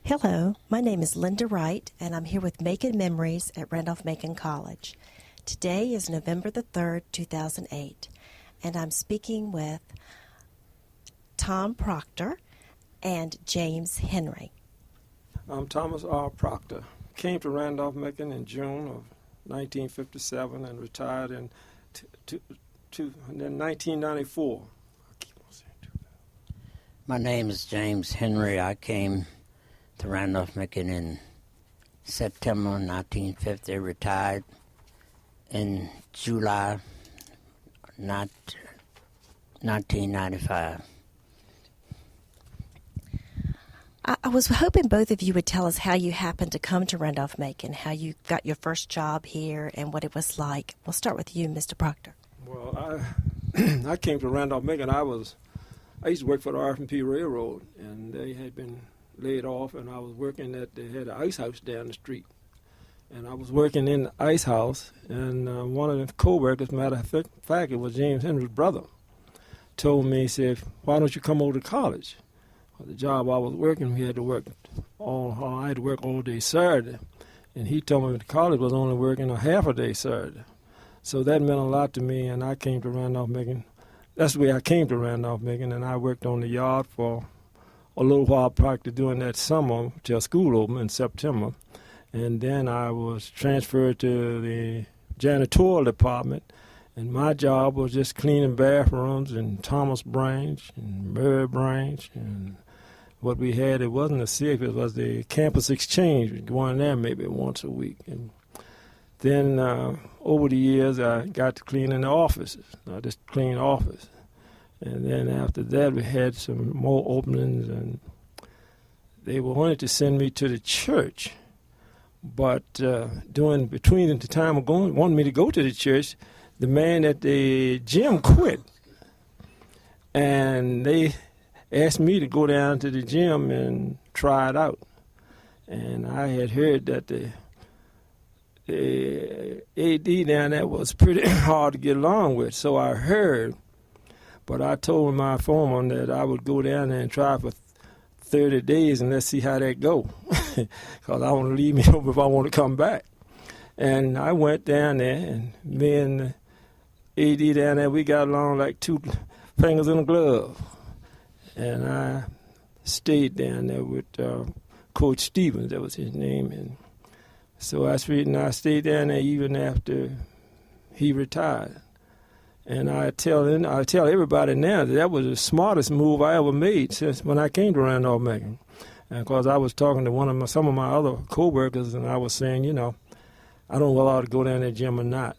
Hello, my name is Lynda Wright, and I'm here with Macon Memories at Randolph-Macon College. Today is November the 3rd, 2008, and I'm speaking with Tom Proctor and James Henry. I'm Thomas R. Proctor. Came to Randolph-Macon in June of 1957 and retired in 1994. My name is James Henry. I came to Randolph-Macon in September 1950, retired in July 1995. I was hoping both of you would tell us how you happened to come to Randolph-Macon, how you got your first job here, and what it was like. We'll start with you, Mr. Proctor. Well, I came to Randolph-Macon. I used to work for the R&P Railroad, and they had been laid off, and I was working they had an ice house down the street. And I was working in the ice house, and one of the co-workers, matter of fact, it was James Henry's brother, told me, he said, why don't you come over to college? Well, the job I was working, I had to work all day Saturday. And he told me the college was only working a half a day Saturday. So that meant a lot to me, and I came to Randolph-Macon. That's the way I came to Randolph-Macon, and I worked on the yard for a little while prior to doing that summer till school opened in September. And then I was transferred to the janitorial department, and my job was just cleaning bathrooms in Thomas Branch and Murray Branch. And what we had, it wasn't a SIF, it was the campus exchange. We'd go in there maybe once a week. And then over the years, I got to clean in the offices. I just cleaned office. And then after that, we had some more openings, and they wanted to send me to the church. But between the time of going, wanted me to go to the church, the man at the gym quit. And they asked me to go down to the gym and try it out. And I had heard that the AD down there was pretty hard to get along with, so I heard. But I told my foreman that I would go down there and try for 30 days and let's see how that go. Because I want to leave me over if I want to come back. And I went down there, and me and the AD down there, we got along like two fingers in a glove. And I stayed down there with Coach Stevens, that was his name. And so I stayed down there even after he retired. And I tell everybody now that was the smartest move I ever made since when I came to Randolph-Macon. Because I was talking to some of my other co-workers, and I was saying, I don't know whether I ought to go down to the gym or not.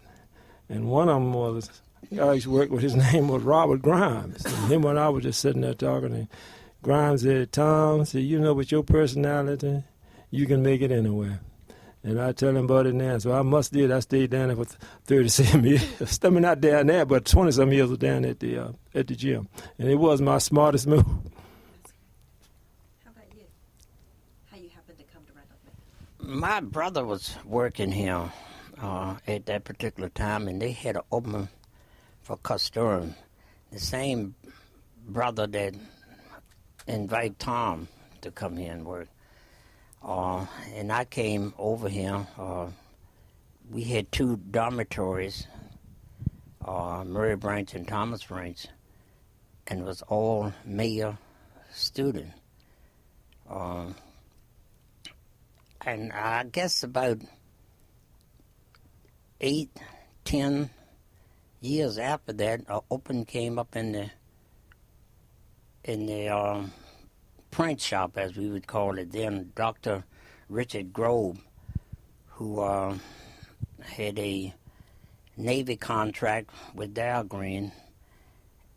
And one of them was, I used to work with, his name was Robert Grimes. And him and I was just sitting there talking, and Grimes said, Tom, with your personality, you can make it anywhere. And I tell him about it now. So I stayed down there for 37 years. I mean, not down there, but 20-some years was down at the gym. And it was my smartest move. How about you? How you happened to come to Randolph-Macon? My brother was working here at that particular time, and they had an opening for custodian. The same brother that invited Tom to come here and work. And I came over here. We had two dormitories, Murray Branch and Thomas Branch, and it was all male student. And I guess about 8-10 years after that, an open came up in the print shop, as we would call it then. Dr. Richard Grove, who had a Navy contract with Dow Green,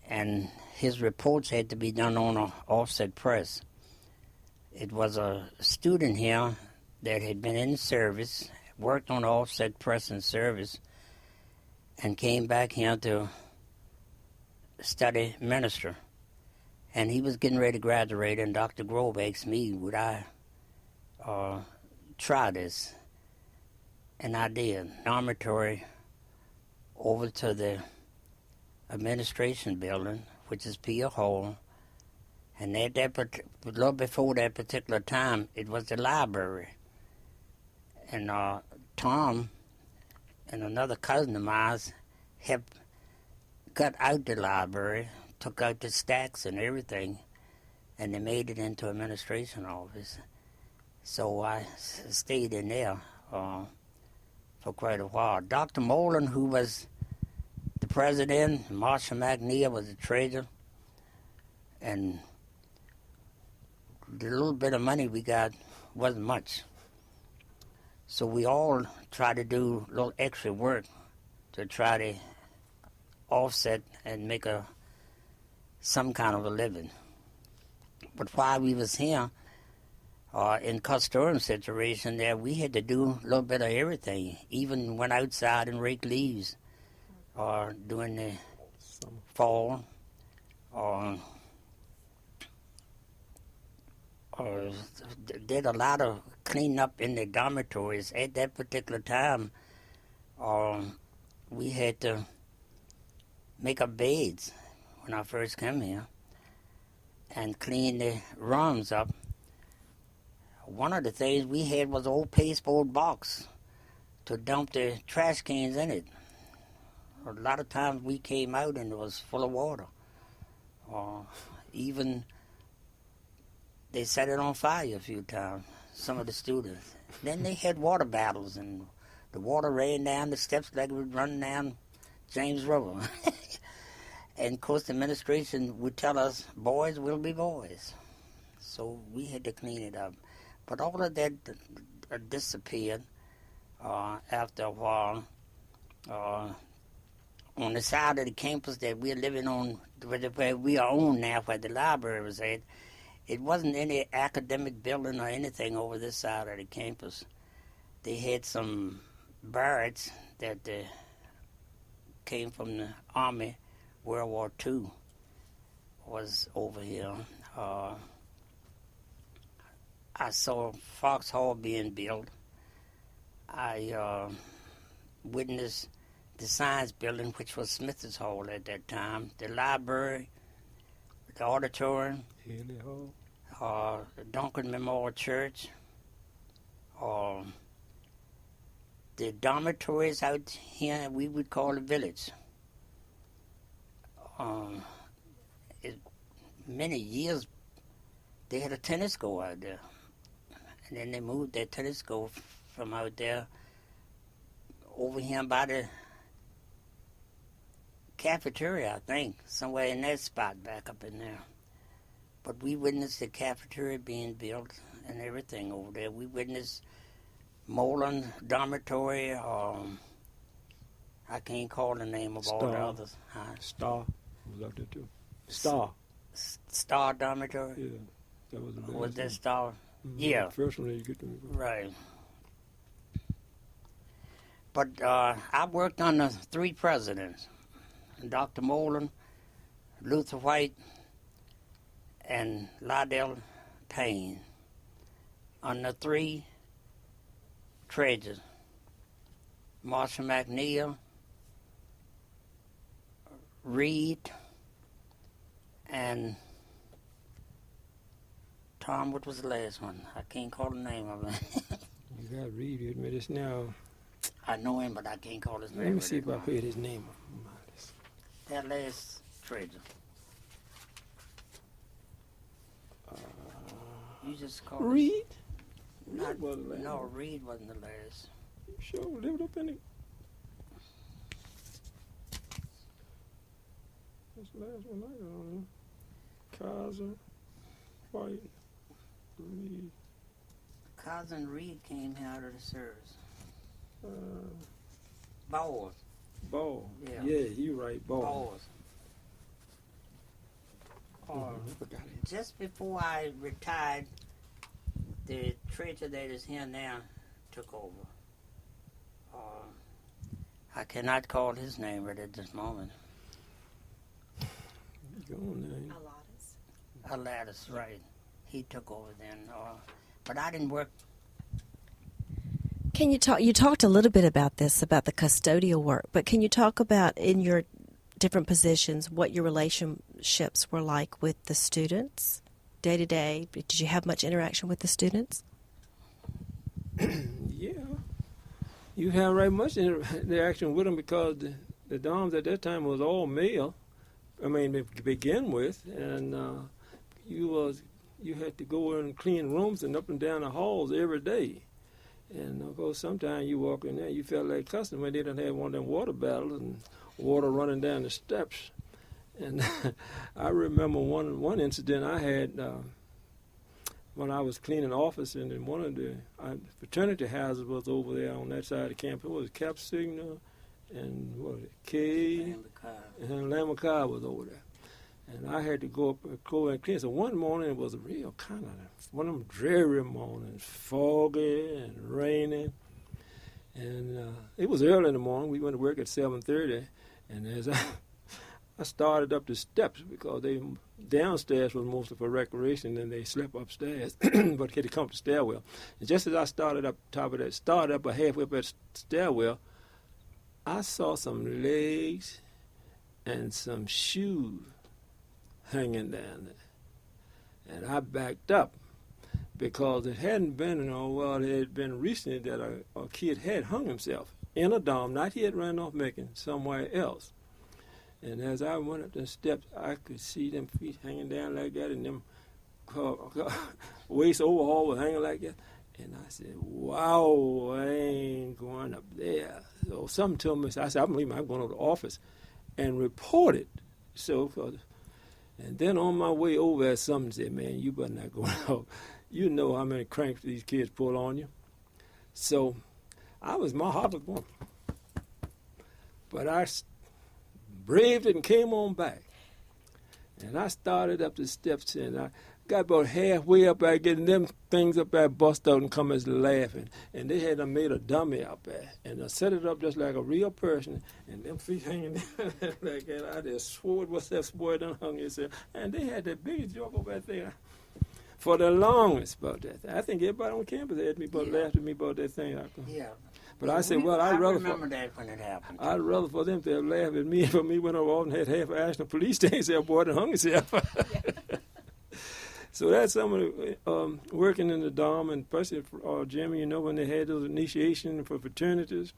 and his reports had to be done on an offset press. It was a student here that had been in service, worked on offset press in service, and came back here to study minister. And he was getting ready to graduate, and Dr. Grove asked me, would I try this? And I did. Dormitory over to the administration building, which is Pia Hall, And at that a little before that particular time, it was the library. And Tom and another cousin of mine helped cut out the library, took out the stacks and everything, and they made it into administration office. So I stayed in there for quite a while. Dr. Molan, who was the president, Marshall McNeil was the treasurer, and the little bit of money we got wasn't much. So we all tried to do a little extra work to try to offset and make some kind of a living. But while we was here, in Custorum situation there, we had to do a little bit of everything. Even went outside and raked leaves, or during the fall, or did a lot of cleaning up in the dormitories. At that particular time, we had to make up beds when I first came here and clean the rooms up. One of the things we had was an old pasteboard box to dump the trash cans in it. A lot of times we came out and it was full of water. Even they set it on fire a few times, some of the students. Then they had water battles, and the water ran down the steps like it was running down James River. And of course the administration would tell us, boys will be boys. So we had to clean it up. But all of that disappeared after a while. On the side of the campus that we're living on, where we are on now, where the library was at, it wasn't any academic building or anything over this side of the campus. They had some barracks that came from the Army. World War II was over here. I saw Fox Hall being built. I witnessed the science building, which was Smith's Hall at that time, the library, the auditorium, the Duncan Memorial Church, the dormitories out here we would call the village. Many years they had a tennis court out there, and then they moved that tennis court from out there over here by the cafeteria, I think, somewhere in that spot back up in there. But we witnessed the cafeteria being built and everything over there. We witnessed Molan Dormitory, I can't call the name of all the others. Star was out there too. Star Dormitory? Yeah, that was the last Was that one. Star? Mm-hmm. Yeah. First one that you get to. Right. But I worked under 3 presidents, Dr. Molan, Luther Wright, and Lydell Payne, under 3 treasurers, Marshall McNeil, Reed, and Tom, what was the last one? I can't call the name of him. You got Reed with me just now. I know him, but I can't call his name. Let me see if I heard his name. That last treasure. You just called Reed? Not, wasn't the last no, one. Reed wasn't the last. You sure lived up in it? That's the last one I got on there. Kaiser, White, Reed. Cousin Reed came out of the service. Uh, Bowles. Ball. Yeah. Yeah, you right, Ball. Bowles. I forgot it. Just before I retired, the treasurer that is here now took over. I cannot call his name right at this moment. Go on now. Aladdis, right. He took over then. But I didn't work. Can you talk? You talked a little bit about this, about the custodial work, but can you talk about in your different positions what your relationships were like with the students? day to day? Did you have much interaction with the students? Yeah, you have right much interaction with them because the dorms at that time was all male. I mean, to begin with, and you had to go in and clean rooms and up and down the halls every day. And of course, sometimes you walk in there, you felt like cussing when they didn't have one of them water battles and water running down the steps. And I remember one incident I had when I was cleaning office, and then one of the fraternity houses was over there on that side of the campus. It was Cap Signal and what was it, K, and Lamakai was over there. And I had to go up and clean. So one morning it was a real kind of one of them dreary mornings, foggy and rainy. And it was early in the morning. We went to work at 7:30, and as I started up the steps because they downstairs was mostly for recreation, and they slept upstairs, but had to come up the stairwell. And just as I started up top of that, started up halfway up that stairwell, I saw some legs and some shoes hanging down there. And I backed up because it hadn't been, it had been recently that a kid had hung himself in a dorm, not here at Randolph Macon, somewhere else. And as I went up the steps, I could see them feet hanging down like that, and them waist overhaul was hanging like that. And I said, wow, I ain't going up there. So something told me, I said, I'm leaving, I'm going to the office and report it. So, and then on my way over there, something said, man, you better not go out. You know how many cranks these kids pull on you. So my heart was going. But I braved it and came on back. And I started up the steps, and I got about halfway up there, getting them things up there bust out and come as laughing. And they had made a dummy up there. And I set it up just like a real person, and them feet hanging down like that. I just swore, what's that boy done hung himself. And they had the biggest joke over there for the longest about that. I think everybody on campus had me laughed at me about that thing. Yeah. But I said, well, I'd rather remember that when it happened. I'd rather for them to have laughed at me for me when I was and had half an Ashland police station say, boy, done hung himself. So that's some of the working in the dorm, and especially Jimmy, when they had those initiations for fraternities,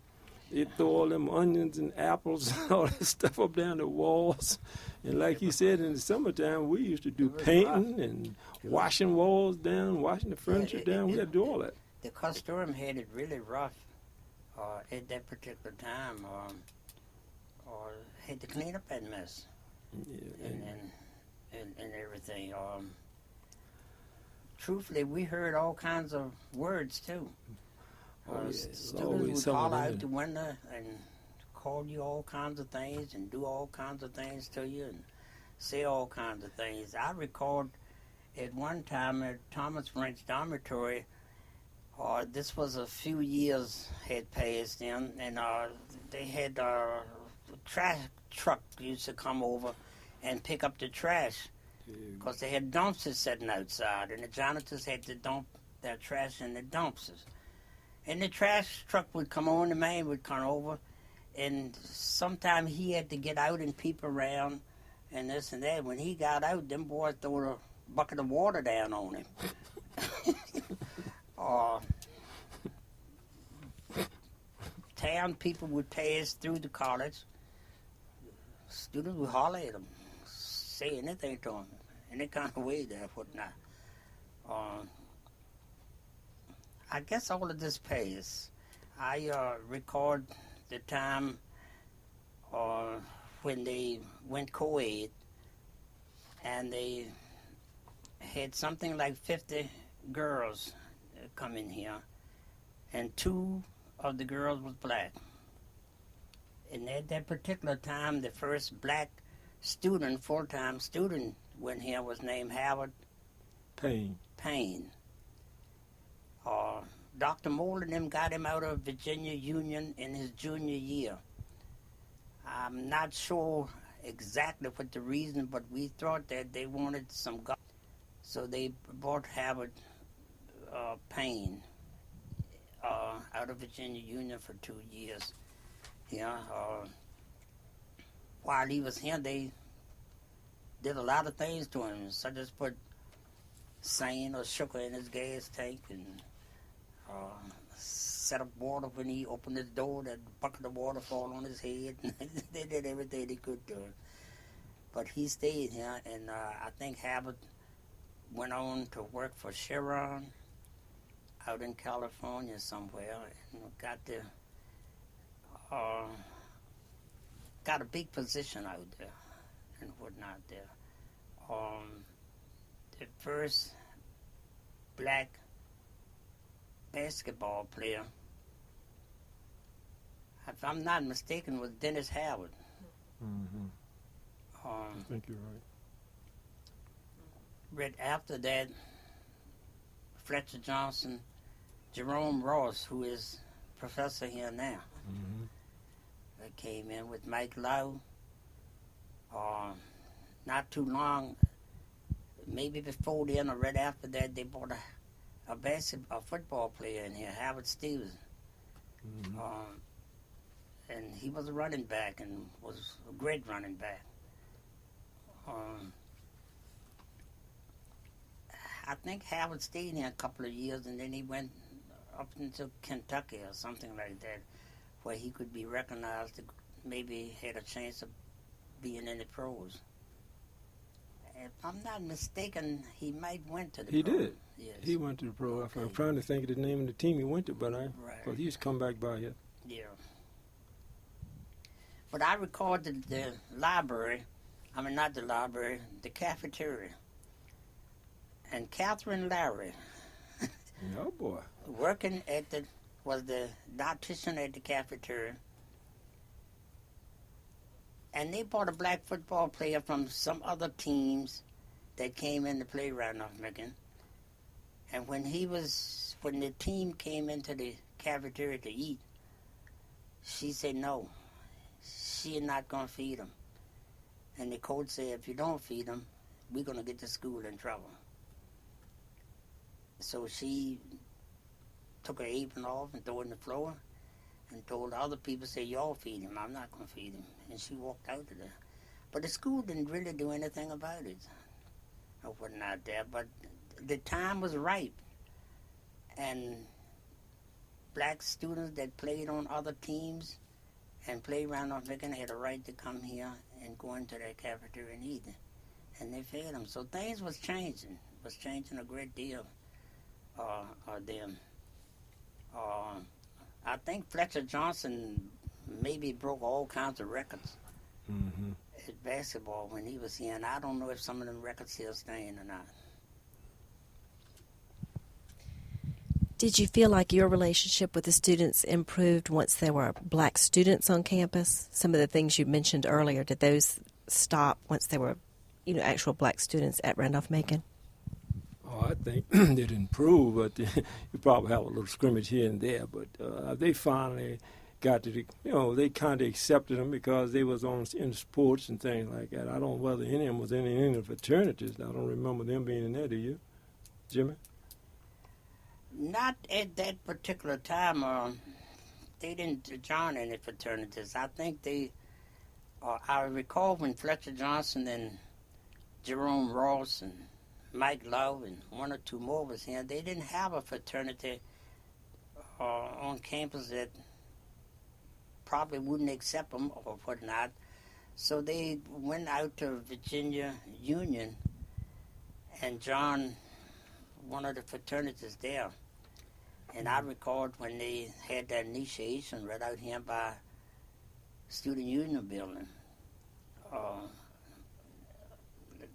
they'd throw all them onions and apples and all that stuff up down the walls. And like you said, in the summertime, we used to do painting and washing walls down, washing the furniture down. We had to do all that. The custodian had it really rough at that particular time, or had to clean up that mess and everything. Truthfully, we heard all kinds of words too. Students would call out the window and call you all kinds of things and do all kinds of things to you and say all kinds of things. I recalled at one time at Thomas French Dormitory, this was a few years had passed in, and they had a trash truck used to come over and pick up the trash because they had dumpsters sitting outside, and the janitors had to dump their trash in the dumpsters. And the trash truck would come on, the man would come over, and sometimes he had to get out and peep around and this and that. When he got out, them boys threw a bucket of water down on him. Town people would pass through the college. Students would holler at them, say anything to them, any kind of way they put not. I guess all of this pays. I record the time when they went co-ed, and they had something like 50 girls come in here, and 2 of the girls was black. And at that particular time, the first black student, full-time student, went here was named Howard Payne. Dr. Moore and them got him out of Virginia Union in his junior year. I'm not sure exactly what the reason, but we thought that they wanted some guy. So they brought Howard Payne out of Virginia Union for 2 years. While he was here, they did a lot of things to him, such as put sand or sugar in his gas tank and set up water when he opened his door, that bucket of water fall on his head. They did everything they could do. But he stayed here, and I think Habit went on to work for Chevron out in California somewhere, and got a big position out there and whatnot there. The first black basketball player, if I'm not mistaken, was Dennis Howard. Mm-hmm. I think you're right. Right after that, Fletcher Johnson, Jerome Ross, who is professor here now, that came in with Mike Lowe. Not too long, maybe before then or right after that, they brought a football player in here, Howard Stevens. And he was a running back and was a great running back. I think Howard stayed here a couple of years, and then he went up into Kentucky or something like that, where he could be recognized, maybe had a chance of being in the pros. If I'm not mistaken, he might went to the He pros. did. Yes. He went to the pro. Okay. I'm trying to think of the name of the team he went to, but he used to come back by here. Yeah. But I recall the library, not the library, the cafeteria. And Catherine Larry, Oh, boy. working was the dietitian at the cafeteria. And they brought a black football player from some other teams that came in to play around North Macon. And when the team came into the cafeteria to eat, she said no, she is not going to feed them. And the coach said, if you don't feed them, we're going to get the school in trouble. So she took her apron off and threw it on the floor and told the other people, say, y'all feed him, I'm not going to feed him. And she walked out of there. But the school didn't really do anything about it or whatnot there. But the time was ripe. And black students that played on other teams and played around North Macon had a right to come here and go into that cafeteria and eat. And they fed them. So things was changing a great deal then. I think Fletcher Johnson maybe broke all kinds of records at basketball when he was here, and I don't know if some of them records still stand or not. Did you feel like your relationship with the students improved once there were black students on campus? Some of the things you mentioned earlier, did those stop once there were, actual black students at Randolph-Macon? Oh, I think it improved, but you probably have a little scrimmage here and there. But they finally got to they kind of accepted them because they was in sports and things like that. I don't know whether any of them was in any of the fraternities. I don't remember them being in there, do you, Jimmy? Not at that particular time. They didn't join any fraternities. I think I recall when Fletcher Johnson and Jerome Ross and Mike Lowe and one or two more was here, they didn't have a fraternity on campus that probably wouldn't accept them or whatnot. So they went out to Virginia Union and joined one of the fraternities there. And I recalled when they had that initiation right out here by Student Union building.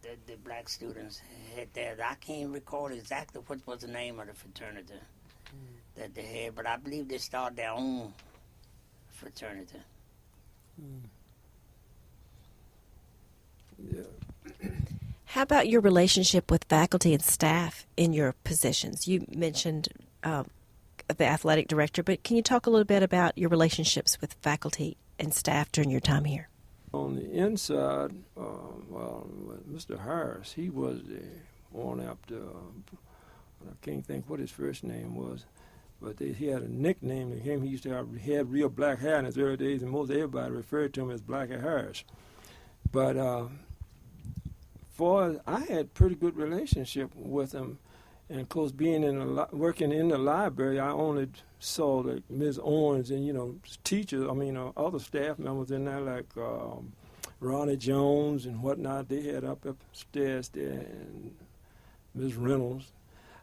The black students had that. I can't recall exactly what was the name of the fraternity that they had, but I believe they started their own fraternity. Yeah. How about your relationship with faculty and staff in your positions? You mentioned the athletic director, but can you talk a little bit about your relationships with faculty and staff during your time here? On the inside, Mr. Harris, he was the one after, I can't think what his first name was, but he had a nickname to him. He used to have real black hair in his early days, and most everybody referred to him as Black Harris. But far as I had pretty good relationship with them, and of course being working in the library, I only saw like Ms. Owens and teachers. I mean other staff members in there like Ronnie Jones and whatnot. They had upstairs there, and Ms. Reynolds.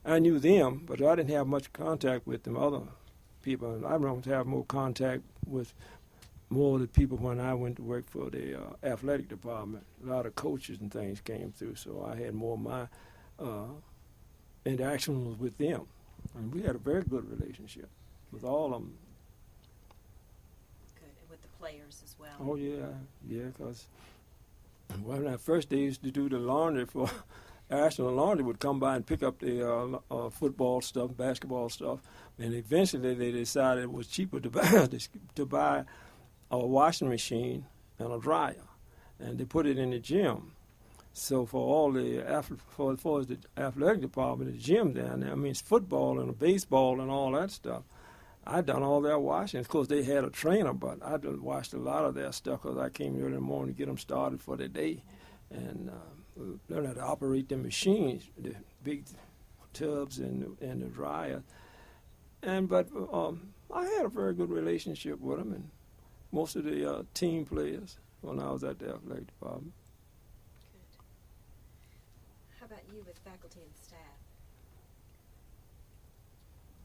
I knew them, but I didn't have much contact with them other people. I don't have more contact with more of the people when I went to work for the athletic department. A lot of coaches and things came through, so I had more of my interaction was with them. And we had a very good relationship with all of them. Good, and with the players as well. Oh, yeah, because when I first they used to do the laundry for National Laundry would come by and pick up the football stuff, basketball stuff, and eventually they decided it was cheaper to buy a washing machine and a dryer, and they put it in the gym. So for all the for the athletic department, the gym down there, I mean, it's football and baseball and all that stuff. I done all their washing. Of course, they had a trainer, but I done washed a lot of their stuff because I came early in the morning to get them started for the day, and learn how to operate the machines, the big tubs and the dryer. But I had a very good relationship with them and most of the team players when I was at the athletic department. Good. How about you with faculty and staff?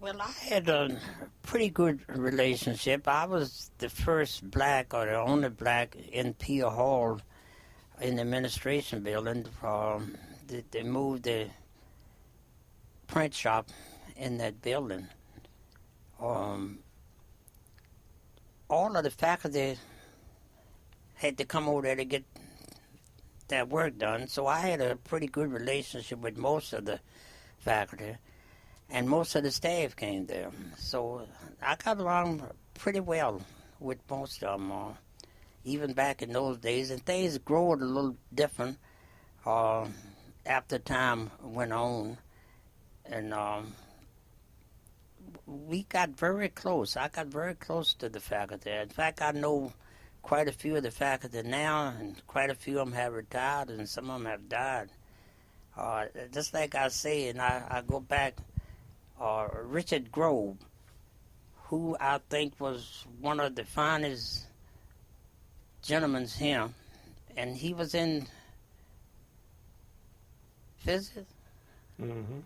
Well, I had a pretty good relationship. I was the first black or the only black in Pier Hall in the administration building. They moved the print shop in that building. All of the faculty had to come over there to get that work done, so I had a pretty good relationship with most of the faculty, and most of the staff came there. So I got along pretty well with most of them, even back in those days. And things grew a little different after time went on, and we got very close. I got very close to the faculty. In fact, I know quite a few of the faculty now, and quite a few of them have retired, and some of them have died. Just like I say, and I go back, Richard Grove, who I think was one of the finest gentlemen here, and he was in physics. Mm-hmm.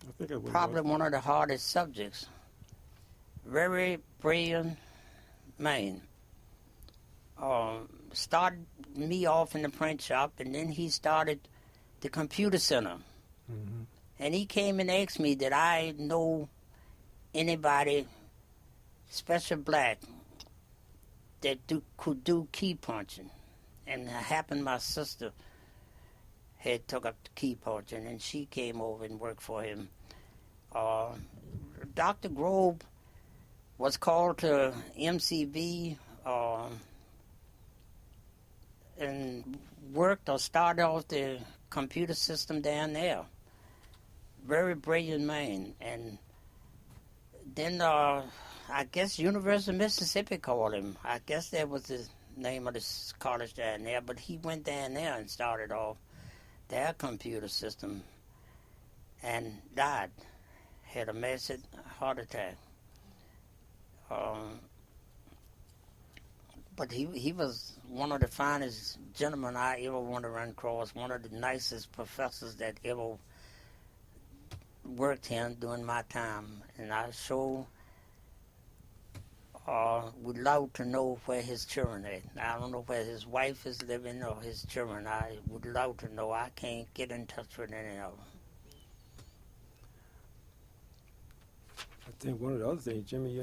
I think it was Probably one of the hardest subjects. Very brilliant man. Started me off in the print shop, and then he started the computer center. Mm-hmm. And he came and asked me that I know anybody, special black, that could do key punching. And it happened my sister had took up the key punching, and she came over and worked for him. Dr. Grove was called to MCV and worked or started off the computer system down there. Very brilliant man. And then I guess University of Mississippi called him. I guess that was the name of the college down there, but he went down there and started off their computer system and died. Had a massive heart attack. But he was one of the finest gentlemen I ever want to run across, one of the nicest professors that ever worked here during my time. And I sure would love to know where his children are. I don't know where his wife is living or his children. I would love to know. I can't get in touch with any of them. I think one of the other things, Jimmy,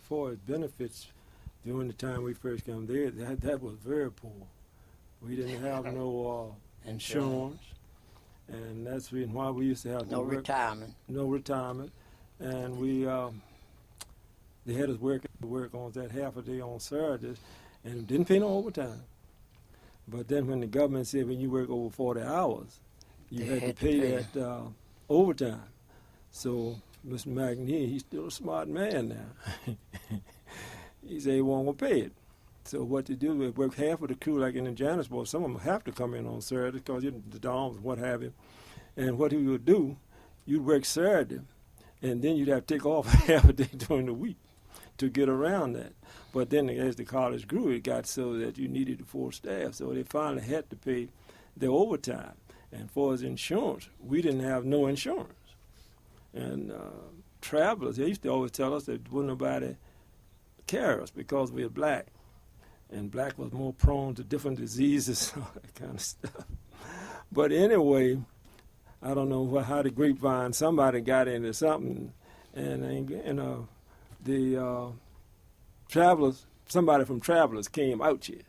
for his benefits during the time we first came there, that was very poor. We didn't have no insurance, and that's the reason why we used to have no retirement. No retirement, and we they had us work on that half a day on Saturdays, and didn't pay no overtime. But then when the government said when you work over 40 hours, you had to pay that overtime. So Mr. McNeil, he's still a smart man now. He said he wasn't going to pay it. So what they do is work half of the crew, like in the janitor, some of them have to come in on Saturday because the dorms and what have you. And what he would do, you'd work Saturday, and then you'd have to take off half a day during the week to get around that. But then as the college grew, it got so that you needed the full staff. So they finally had to pay the overtime. And for his insurance, we didn't have no insurance. And travelers, they used to always tell us that wouldn't nobody carry us because we were black. And black was more prone to different diseases, all that kind of stuff. But anyway, I don't know how the grapevine, somebody got into something, and the travelers, somebody from Travelers came out here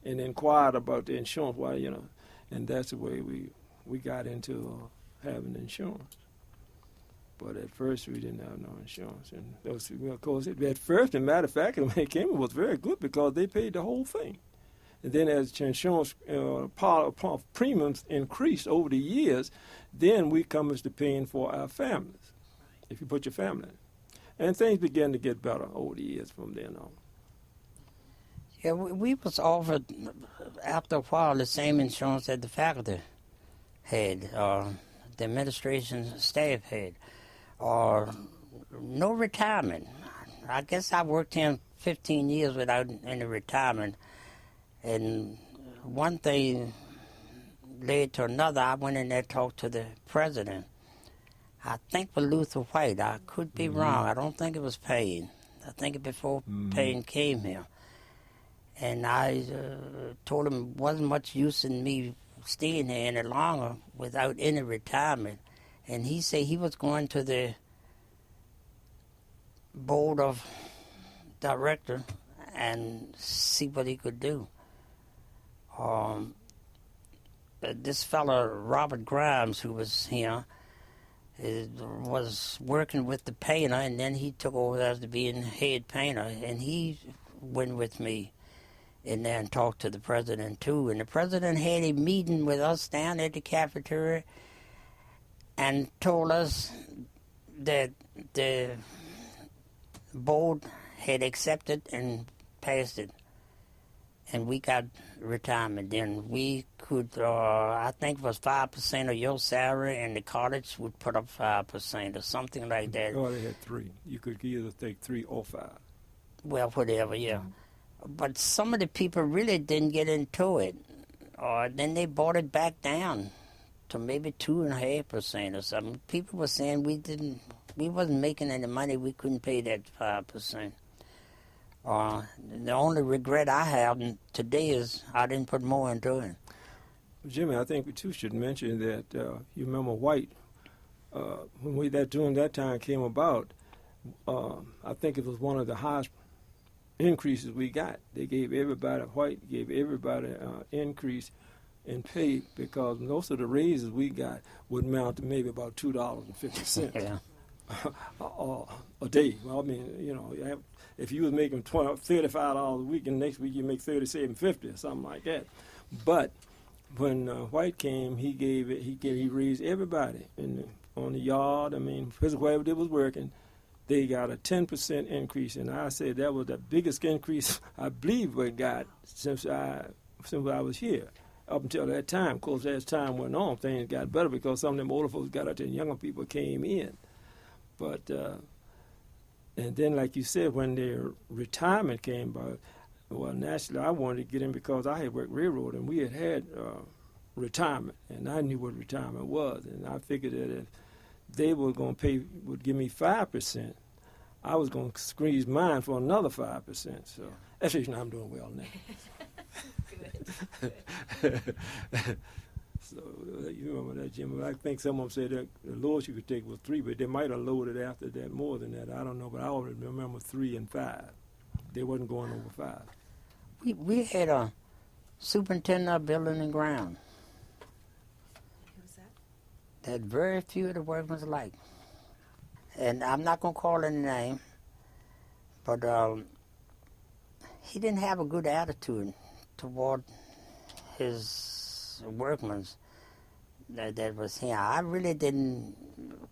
and inquired about the insurance, and that's the way we got into having insurance. But at first we didn't have no insurance, and those, of course, at first, as a matter of fact, when it came, it was very good because they paid the whole thing. And then as the insurance premiums increased over the years, then we come as to paying for our families, if you put your family in. And things began to get better over the years from then on. Yeah, we was offered, after a while, the same insurance that the faculty had, the administration staff had, or no retirement. I guess I worked here 15 years without any retirement. And one thing led to another. I went in there to talk to the president. I think with Luther White. I could be wrong. I don't think it was Payne. I think it before Payne came here. And I told him it wasn't much use in me staying here any longer without any retirement. And he said he was going to the board of director and see what he could do. This fellow, Robert Grimes, who was here, was working with the painter, and then he took over as to being head painter, and he went with me in there and talked to the president, too. And the president had a meeting with us down at the cafeteria and told us that the board had accepted and passed it. And we got retirement. Then we could, I think it was 5% of your salary, and the college would put up 5% or something like that. Oh, they had 3. You could either take 3 or 5. Well, whatever, yeah. But some of the people really didn't get into it. Then they brought it back down to maybe 2.5% or something. People were saying we wasn't making any money. We couldn't pay that 5%. The only regret I have today is I didn't put more into it. Jimmy, I think we too should mention that you remember White, when during that time came about, I think it was one of the highest increases we got. They gave everybody, White gave everybody increase in pay because most of the raises we got would amount to maybe about $2.50. Yeah. A day. Well, I mean, if you was making $35 a week, and next week you make $37.50 or something like that. But when White came, he raised everybody on the yard. I mean, wherever they was working, they got a 10% increase, and I said that was the biggest increase I believe we got since I was here. Up until that time, of course, as time went on, things got better because some of them older folks got out there and younger people came in. But and then, like you said, when their retirement came about, well, naturally, I wanted to get in because I had worked railroad and we had retirement, and I knew what retirement was, and I figured that if they were going to would give me 5%, I was going to squeeze mine for another 5%. So that's the reason I'm doing well now. Good. So you remember that, Jim? I think someone said that the lowest you could take was 3, but they might have lowered it after that more than that. I don't know, but I always remember 3 and 5. They wasn't going over 5. We had a superintendent of building and ground. Who's that? That very few of the workmen's like. And I'm not going to call any name, but he didn't have a good attitude toward his workmen's that was here. I really didn't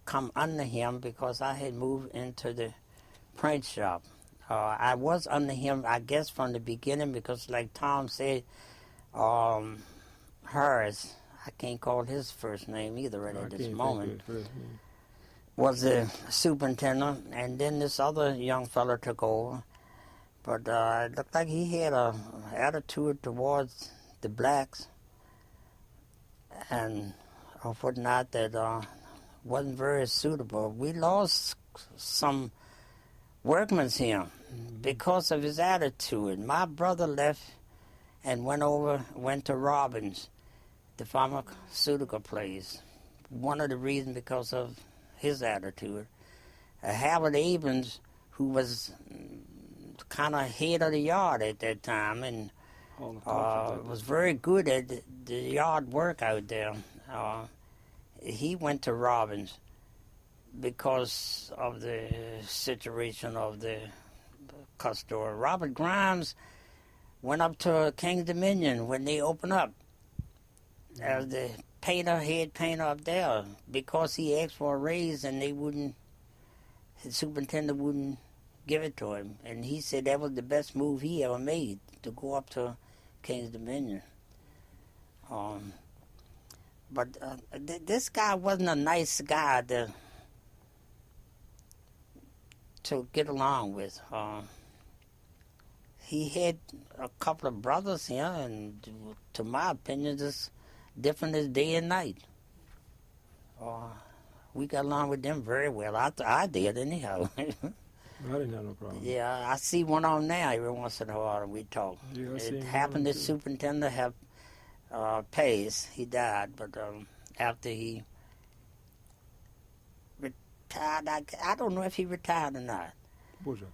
come under him because I had moved into the print shop. I was under him, I guess, from the beginning because, like Tom said, Harris, I can't call his first name either right at this moment, was the superintendent, and then this other young fellow took over. But it looked like he had a attitude towards the blacks and whatnot that wasn't very suitable. We lost some workmen here because of his attitude. My brother left and went to Robbins, the pharmaceutical place. One of the reasons because of his attitude. Howard Abrams, who was kind of head of the yard at that time and was very good at the yard work out there. He went to Robbins because of the situation of the customer. Robert Grimes went up to King's Dominion when they opened up as the head painter up there because he asked for a raise and the superintendent wouldn't give it to him. And he said that was the best move he ever made, to go up to King's Dominion. But this guy wasn't a nice guy to get along with. He had a couple of brothers here, and to my opinion, just different as day and night. We got along with them very well. I did, anyhow. I didn't have no problem. Yeah, I see one on now every once in a while we talk. Yeah, it happened the superintendent have Pace. He died, but after he retired, I don't know if he retired or not. What's that?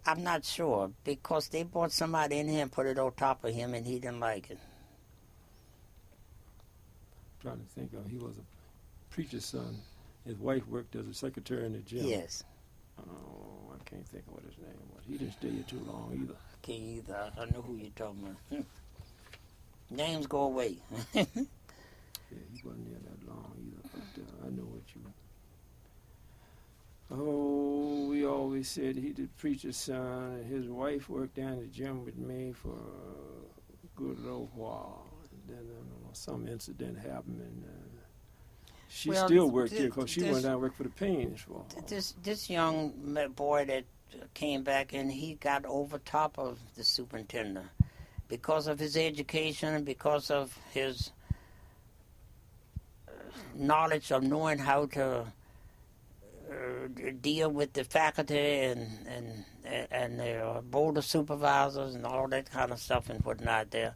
I'm not sure, because they brought somebody in here and put it on top of him, and he didn't like it. I'm trying to think of, he was a preacher's son. His wife worked as a secretary in the gym. Yes. Oh, I can't think of what his name was. He didn't stay here too long either. I can't either. I know who you're talking about. Names go away. Yeah, he wasn't here that long either, but I know what you... Oh, we always said he did preacher's son, and his wife worked down at the gym with me for a good little while. And then some incident happened, and she still worked here because she went down and worked for the Pains for a while. This young boy that came back, and he got over top of the superintendent because of his education and because of his knowledge of knowing how to deal with the faculty and the board of supervisors and all that kind of stuff and whatnot there.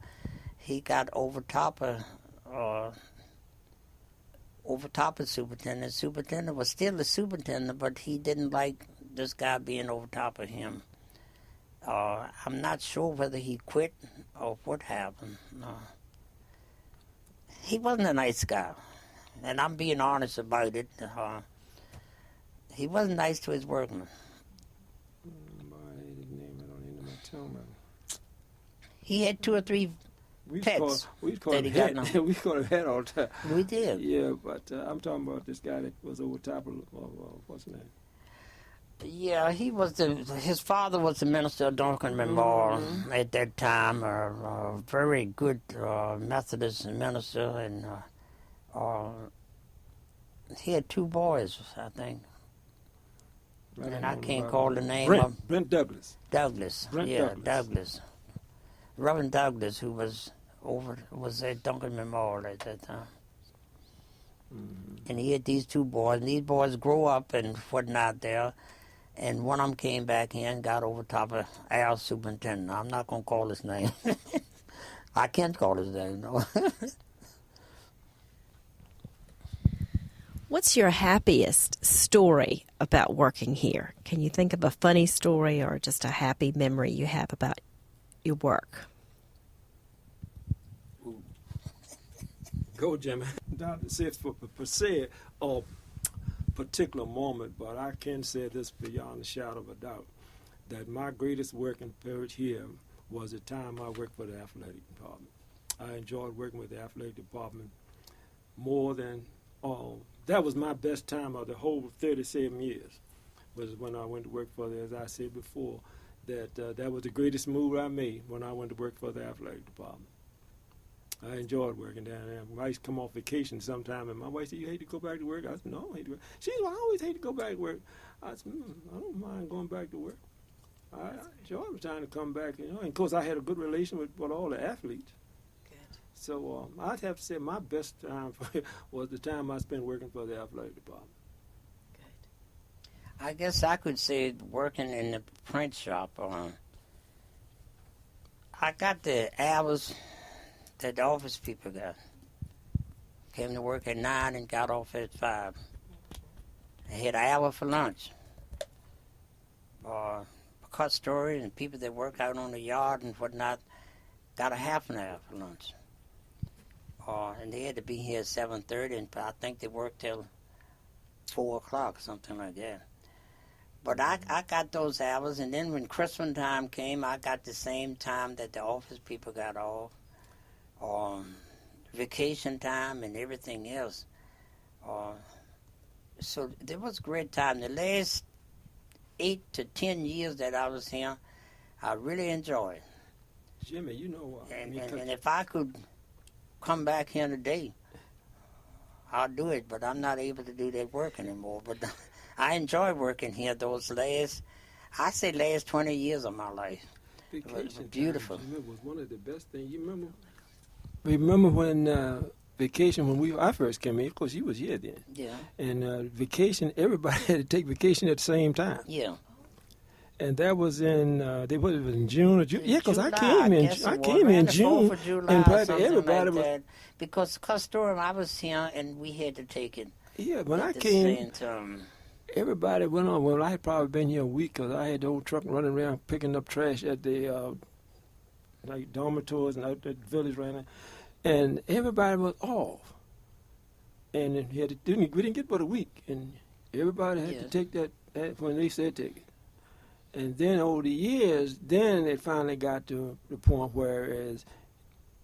He got over top of the superintendent. The superintendent was still the superintendent, but he didn't like this guy being over top of him. I'm not sure whether he quit or what happened. He wasn't a nice guy, and I'm being honest about it. He wasn't nice to his workmen. He had 2 or 3 pets. We call him head all the time. We did. Yeah, but I'm talking about this guy that was over top of what's his name? Yeah, his father was the minister of Duncan Memorial at that time, a very good Methodist minister, and he had 2 boys, I think. And I can't call the name of Brent Douglas. Douglas. Douglas. Reverend Douglas, who was at Duncan Memorial at that time. And he had these 2 boys, and these boys grew up and whatnot there. And one of them came back here and got over top of our superintendent. I'm not going to call his name. I can't call his name, no. What's your happiest story about working here? Can you think of a funny story or just a happy memory you have about your work? Go, Jimmy. Not to say it's per se a particular moment, but I can say this beyond a shadow of a doubt, that my greatest working period here was the time I worked for the athletic department. I enjoyed working with the athletic department more than all. That was my best time of the whole 37 years, was when I went to work for the, as I said before, that was the greatest move I made when I went to work for the athletic department. I enjoyed working down there. I used to come off vacation sometime, and my wife said, "You hate to go back to work?" I said, "No, I don't hate to work." She said, "Well, I always hate to go back to work." I said, "I don't mind going back to work. I enjoy trying to come back, you know." And of course, I had a good relation with all the athletes. Good. So I'd have to say my best time was the time I spent working for the athletic department. Good. I guess I could say working in the print shop. I got the hours that the office people got. Came to work at 9 and got off at 5. I had an hour for lunch. Cut stories and people that work out on the yard and whatnot got a half an hour for lunch. And they had to be here at 7:30, and I think they worked till 4 o'clock, something like that. But I got those hours, and then when Christmas time came, I got the same time that the office people got off. Vacation time and everything else. So there was a great time. The last 8 to 10 years that I was here, I really enjoyed. Jimmy, you know what? And if I could come back here today, I'll do it, but I'm not able to do that work anymore. But I enjoy working here those last 20 years of my life. Vacation it was beautiful. Time, was one of the best things. You remember when vacation, when I first came in, of course you was here then. Yeah. And vacation, everybody had to take vacation at the same time. Yeah. And that was in it was in June or June. Yeah, because I came in the June, 4th of July, and practically something everybody like was. that. Because Custorium, I was here, and we had to take it. Yeah, when I at the came, same time. everybody went on. Well, I had probably been here a week because I had the old truck running around picking up trash at the like dormitories and out at the village right now, and everybody was off. And then we didn't get but a week, and everybody had to take that when they said take it. And then over the years, then it finally got to the point where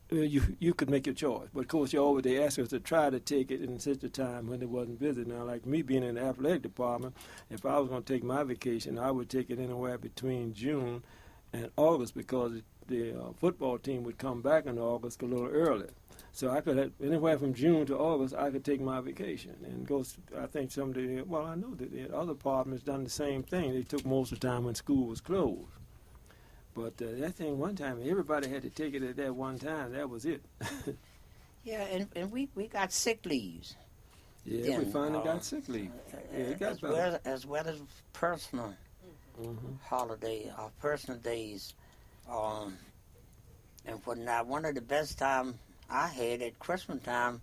you could make your choice. But of course, they asked us to try to take it in such a time when it wasn't busy. Now, like me being in the athletic department, if I was going to take my vacation, I would take it anywhere between June and August because the football team would come back in August a little early. So I could have, anywhere from June to August, I could take my vacation and go. I think I know that the other departments done the same thing. They took most of the time when school was closed. But that thing, one time, everybody had to take it at that one time. That was it. Yeah, and we got sick leaves. Yeah, then, we finally got sick leave. Yeah, it got better. As well as personal holiday, personal days. And whatnot. One of the best times I had at Christmas time,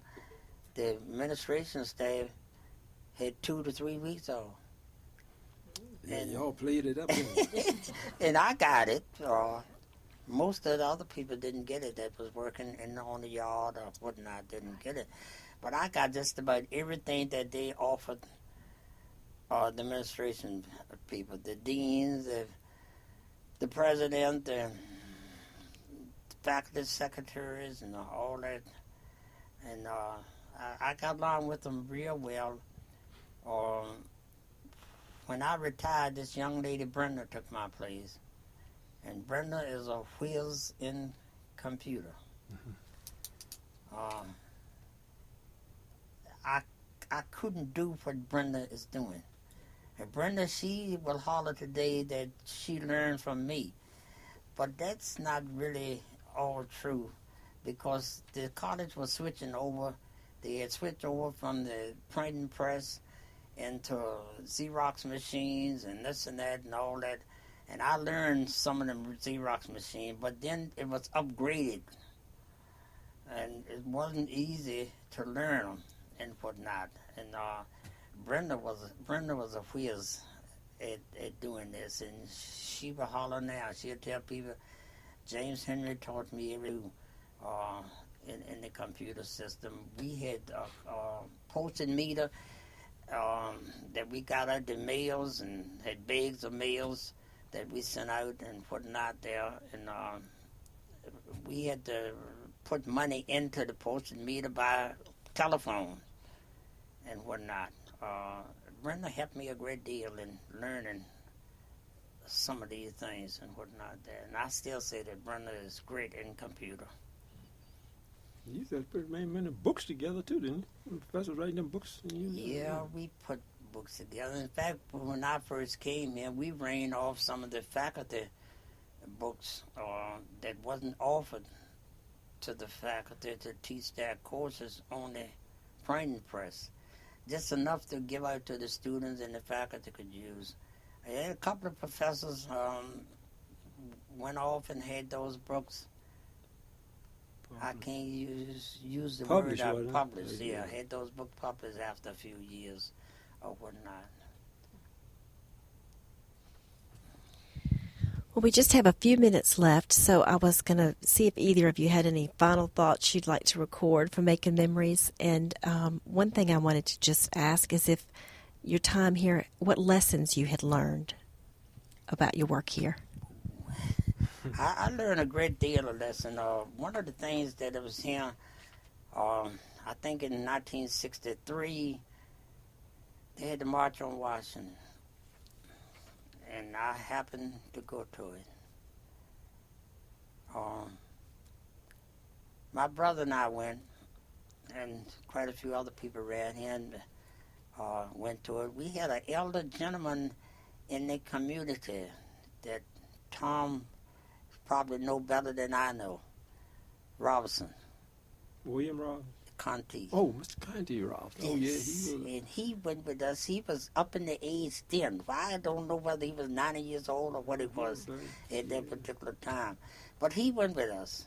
the administration staff had 2 to 3 weeks off. Yeah, y'all played it up. And I got it. Most of the other people didn't get it that was working on the yard or whatnot, didn't get it. But I got just about everything that they offered the administration people, the deans, the president, the faculty secretaries, and all that. And I got along with them real well. When I retired, this young lady, Brenda, took my place. And Brenda is a whiz in computer. I couldn't do what Brenda is doing. And Brenda, she will holler today that she learned from me. But that's not really all true, because the college was switching over. They had switched over from the printing press into Xerox machines and this and that and all that. And I learned some of them Xerox machines, but then it was upgraded. And it wasn't easy to learn them and whatnot. And Brenda was a whiz at doing this. And she will holler now. She'll tell people, James Henry taught me everything in the computer system. We had a postage meter that we got out the mails and had bags of mails that we sent out and whatnot there. And we had to put money into the postage meter by telephone and whatnot. Brenda helped me a great deal in learning some of these things and whatnot there. And I still say that Brenda is great in computer. You said pretty many books together too, didn't you? The professor writing them books. Yeah, we put books together. In fact, when I first came here, we ran off some of the faculty books that wasn't offered to the faculty to teach their courses on the printing press. Just enough to give out to the students and the faculty could use. And a couple of professors went off and had those books. I can't use the Published, word wasn't it? published. Yeah, I had those books published after a few years or whatnot. Well, we just have a few minutes left, so I was going to see if either of you had any final thoughts you'd like to record from Making Memories. And one thing I wanted to just ask is if your time here, what lessons you had learned about your work here. I learned a great deal of lesson. One of the things that was here, I think in 1963, they had the March on Washington, and I happened to go to it. My brother and I went, and quite a few other people ran here and went to it. We had an elder gentleman in the community that Tom probably know better than I know. Robinson. William Robinson. Conti. Oh, Mr. Conti Robinson. Oh, yeah. Yes. And he went with us. He was up in the age then. I don't know whether he was 90 years old or what he was at that particular time. But he went with us.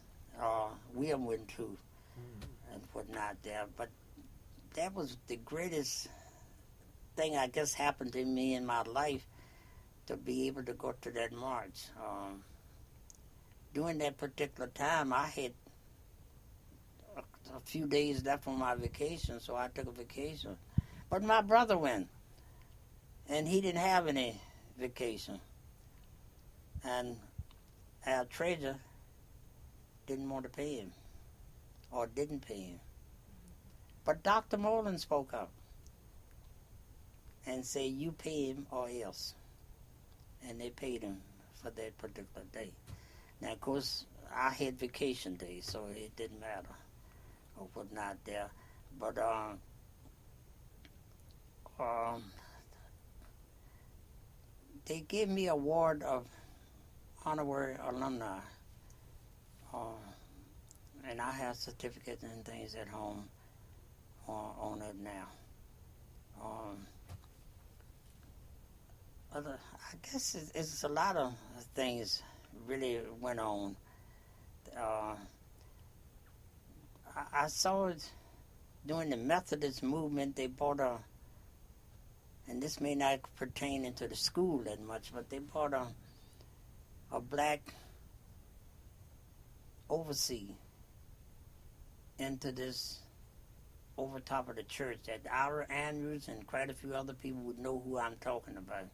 William went too. And whatnot there. But that was the greatest thing I guess happened to me in my life, to be able to go to that march. During that particular time, I had a few days left on my vacation, so I took a vacation. But my brother went, and he didn't have any vacation. And our treasurer didn't want to pay him, or didn't pay him. But Dr. Moreland spoke up and said, you pay him or else. And they paid him for that particular day. Now, of course, I had vacation days, so it didn't matter or whatnot there. But they gave me a award of honorary alumni, and I have certificates and things at home on it now. I guess it's a lot of things really went on. I saw it during the Methodist movement. They bought and this may not pertain into the school that much, but they bought a black overseer into this over top of the church. That our Andrews and quite a few other people would know who I'm talking about.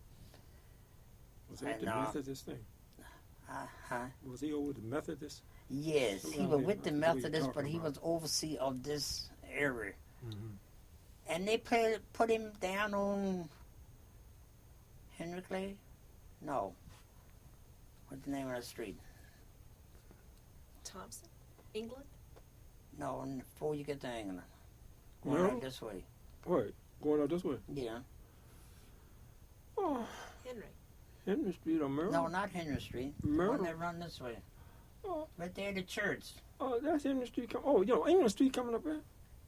Was that the Methodist thing? Was he over the Methodist? Yes, he was with the Methodist, but he was overseer of this area. Mm-hmm. And they put him down on Henry Clay? No. What's the name of the street? Thompson? England? No, before you get to England. Going out this way. What? Going out this way? Yeah. Oh. Henry Street or Merrill? No, not Henry Street. Merrill? The one that run this way. Oh. Right there, the church. Oh, that's Henry Street. England Street coming up there?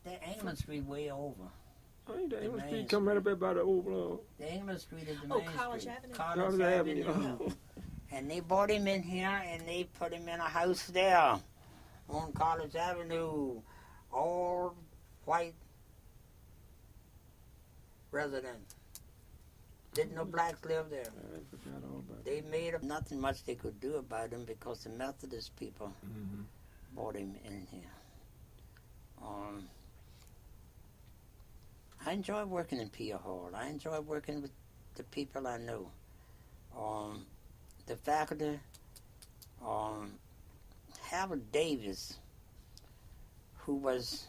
That England Street way over. Oh, ain't that England Street coming right up there by the old... The England Street is the main College street. Avenue. College Avenue. And they brought him in here, and they put him in a house there on College Avenue. All white residents. Didn't no blacks live there. I forgot all about They made up nothing much they could do about him because the Methodist people brought him in here. I enjoy working in P.O. Hall. I enjoy working with the people I know. The faculty, Harold Davis, who was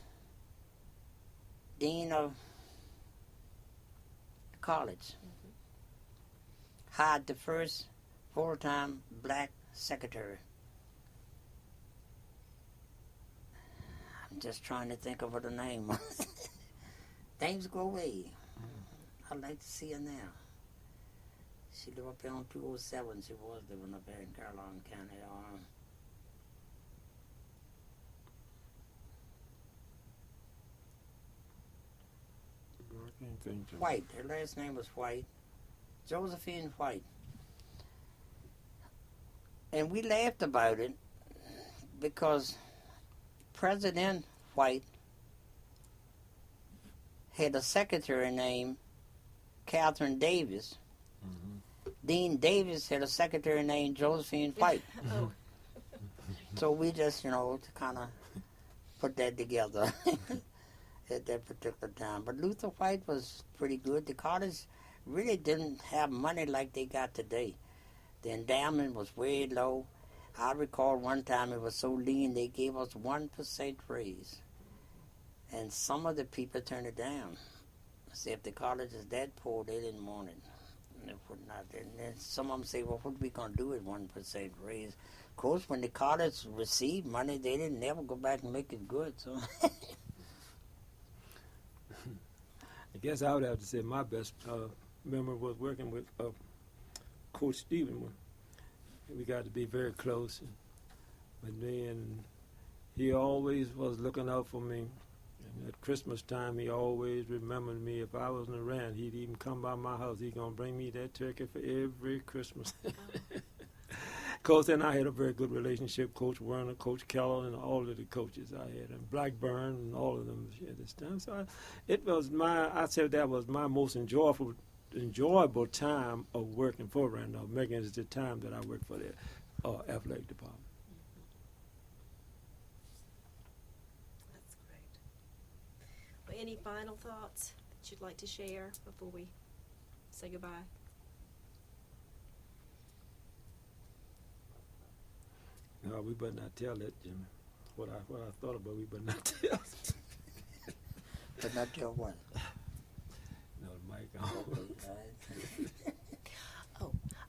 dean of college. Hired the first full-time black secretary. I'm just trying to think of what her name was. Things go away. I'd like to see her now. She lived up here on 207. She was living up here in Caroline County. I can't think of White. Her last name was White. Josephine White. And we laughed about it because President White had a secretary named Catherine Davis. Dean Davis had a secretary named Josephine White. Oh. So we just, to kind of put that together at that particular time. But Luther White was pretty good. The college really didn't have money like they got today. The endowment was way low. I recall one time it was so lean they gave us 1% raise. And some of the people turned it down. Say if the college is that poor, they didn't want it. And they put not there. And then some of them say, well, what are we going to do with 1% raise? Of course, when the college received money, they didn't never go back and make it good. So I guess I would have to say my best memory was working with Coach Stephen. We got to be very close with me, and he always was looking out for me. And at Christmas time, he always remembered me. If I wasn't around, he'd even come by my house. He's going to bring me that turkey for every Christmas. Coach and I had a very good relationship. Coach Werner, Coach Keller, and all of the coaches I had, and Blackburn, and all of them at this time. So I said that was my most enjoyable time of working for Randolph Macon is the time that I worked for the athletic department. That's great. Well, any final thoughts that you'd like to share before we say goodbye? No, we better not tell that, Jimmy. What I thought about, we better not tell. but not tell what. No, the mic on.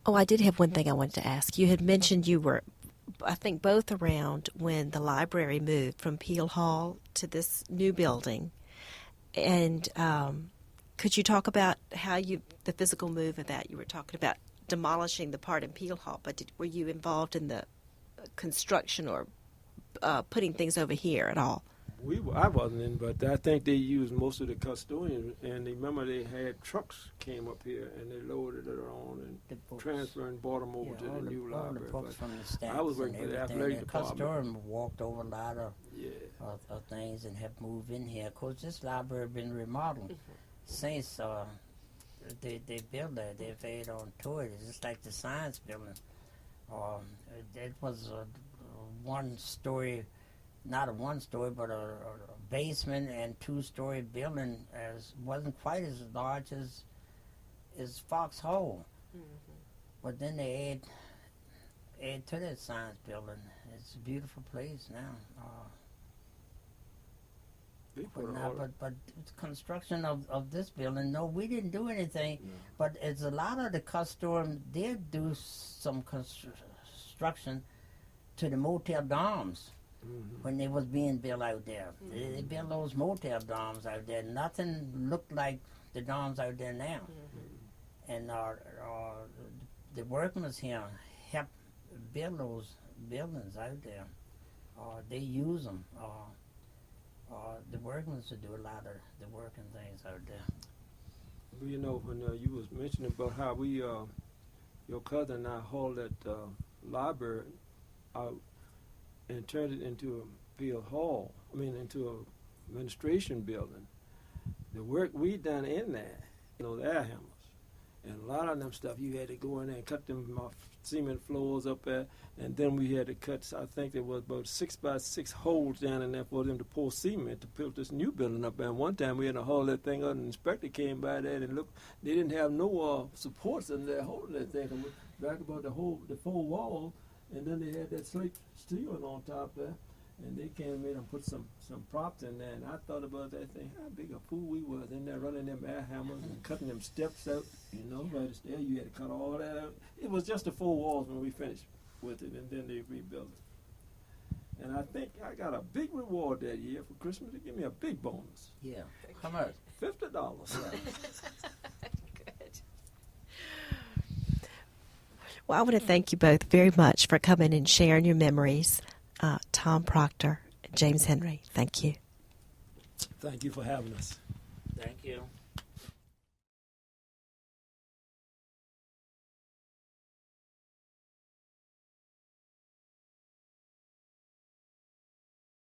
Oh, I did have one thing I wanted to ask. You had mentioned you were, I think, both around when the library moved from Peel Hall to this new building. And could you talk about how the physical move of that? You were talking about demolishing the part in Peel Hall, but were you involved in the construction or putting things over here at all? I wasn't in, but I think they used most of the custodians, and remember they had trucks came up here and they loaded it on and transferred and brought them over to the new all library. the books from the staff. I was working for the athletic department. Custodian walked over a lot of things and have moved in here. Of course, this library has been remodeled since they built that. They've had on to it. It's just like the science building. It was a one-story. Not a one-story, but a basement and two-story building. Wasn't quite as large as Fox Hole. But then they add to that science building. It's a beautiful place now. But construction of this building, no, we didn't do anything. No. But it's a lot of the custodians did do some construction to the motel dorms. When they was being built out there. They built those motel dorms out there. Nothing looked like the dorms out there now. And the workmen here helped build those buildings out there. They use them. The workmen to do a lot of the working things out there. Well, you know, when you was mentioning about how we, your cousin and I hauled that library out and turned it into a field hall, into an administration building. The work we done in there, the air hammers, and a lot of them stuff, you had to go in there and cut them off cement floors up there, and then we had to cut, I think there was about 6x6 holes down in there for them to pour cement to build this new building up there. And one time we had to haul that thing up, and the inspector came by there and looked, they didn't have no supports in there holding that thing. Back about the four walls, and then they had that slate steel on top there, And they came and made them put some props in there, and I thought about that thing, how big a fool we was in there running them air hammers and cutting them steps out, you know, right there, you had to cut all that out. It was just the 4 walls when we finished with it, and then they rebuilt it. And I think I got a big reward that year for Christmas. They gave me a big bonus. Yeah. How much? $50. Good. Well, I want to thank you both very much for coming and sharing your memories. Tom Proctor, James Henry, thank you. Thank you for having us.